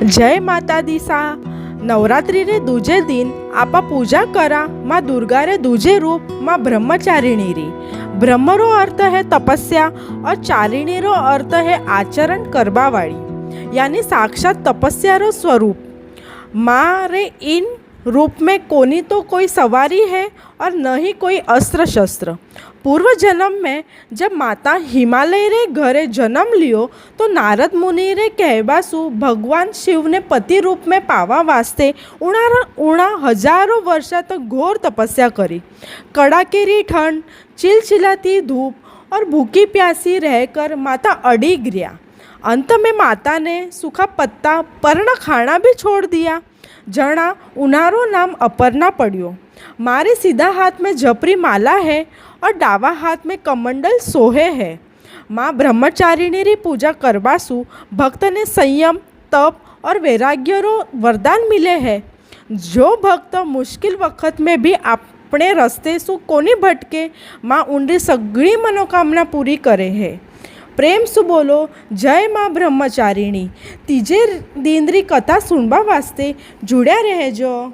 जय माता दी सा। नवरात्रि रे दूजे दिन आपा पूजा करा माँ दुर्गा रे दूजे रूप माँ ब्रह्मचारिणी री। ब्रह्म रो अर्थ है तपस्या और चारिणी रो अर्थ है आचरण करवा वाली, यानी साक्षात तपस्या रो स्वरूप। माँ रे इन रूप में कोनी तो कोई सवारी है और न ही कोई अस्त्र शस्त्र। पूर्व जन्म में जब माता हिमालय रे घरे जन्म लियो तो नारद मुनि रे कहवासु भगवान शिव ने पति रूप में पावा वास्ते उणा हजारों वर्षा तक घोर तपस्या करी। कड़ाकेरी ठंड, चिलचिलाती धूप और भूखी प्यासी रहकर माता अड़िग गया। अंत में माता ने सूखा पत्ता पर्ण खाना भी छोड़ दिया। जणा उनारो नाम अपर्णा पड़ियो। मारे सीधा हाथ में जपरी माला है और डावा हाथ में कमंडल सोहे है। माँ ब्रह्मचारिणी री पूजा करवासु भक्त ने संयम, तप और वैराग्य रो वरदान मिले है। जो भक्त मुश्किल वक्त में भी अपने रस्ते सु कोनी भटके, माँ उनरी सगड़ी मनोकामना पूरी करे है। प्रेम सु बोलो जय माँ ब्रह्मचारिणी। तीजे दिन री कथा सुनवा वास्ते जुड़्या रहेजो।